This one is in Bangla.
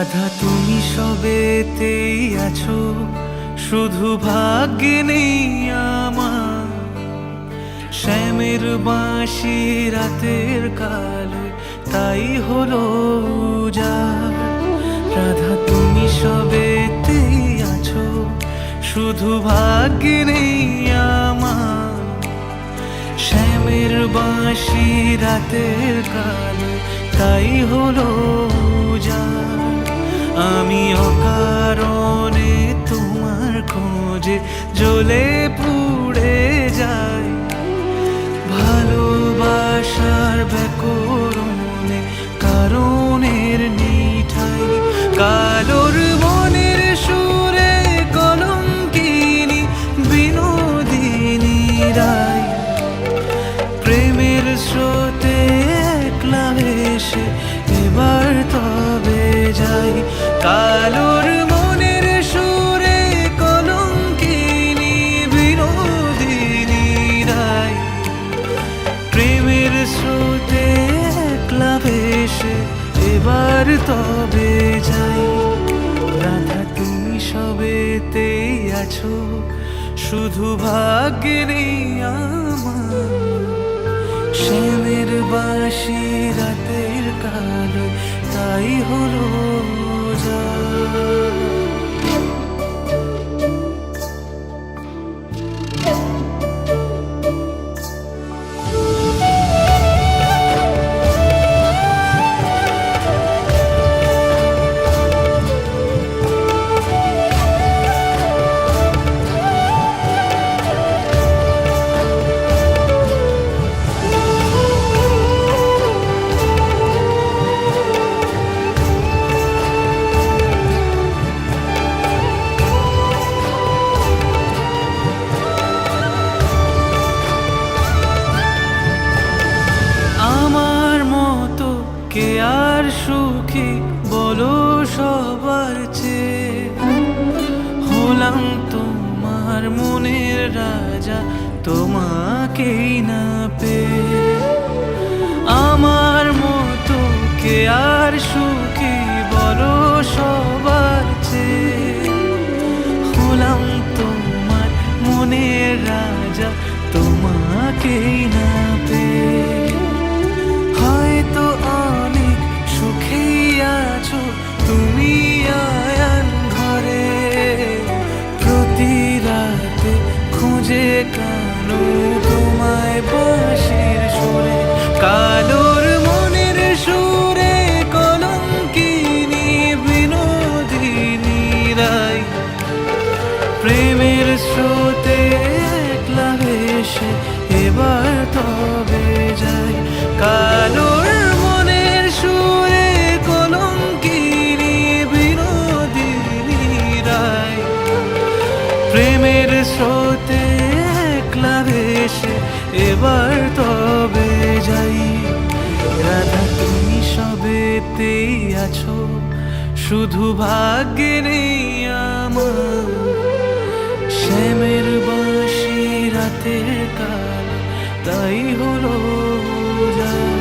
রাধা তুমি সবেতেই আছো, শুধু ভাগ্যে নেই আমার। শ্যামের বাঁশি রাতের কালো, তাই হলো উজাড়। রাধা তুমি সবেতেই আছো, শুধু ভাগ্যে নেই আমার। শ্যামের বাঁশি রাতের কালো, তাই হলো উজাড়। আমি অকারণে তোমার খোঁজে জ্বলে পুড়ে যাই। ভালোবাসার ব্যাকরণে কারণের নিঠাই, কালোর মনের সুরে কলঙ্কিনী বিনোদিনী রায়। প্রেমের স্রোতে একলা ভেসে এবার তবে যাই। কালোর মনের সুরে কলঙ্কিনী বিনোদিনী রায়। প্রেমের স্রোতে একলা ভেসে এবার তবে যাই। রাধা তুমি সবেতেই আছো, শুধু ভাগ্যে নেই আমার। শ্যামের বাঁশি রাতের কালো, তাই হলো উজাড়। কে আর সুখী বলো সবার চেয়ে? হলাম তোমার মনের রাজা, তোমাকেই না পেয়ে। আমার মতো কে আর সুখী বলো সবার চেয়ে? হলাম তোমার মনের রাজা, তোমাকেই না পেয়ে। হয়তো অনেক সুখেই আছো তুমি আয়ান ঘরে, প্রতি রাতে খুঁজে কানো তোমায় বাঁশির সুরে। কালোর মনের সুরে কলঙ্কিনী বিনোদিনী রায়। প্রেমের স্রোতে একলা ভেসে এবার তবে যাই। কালোর মনের সুরে কলঙ্কিনী বিনোদিনী রায়। প্রেমের স্রোতে একলা ভেসে এবার তবে যাই। রাধা তুমি সবেতেই আছো, শুধু ভাগ্যে নেই আমার। শ্যামের বাঁশি রাতের কালো, তাই হলো উজাড়।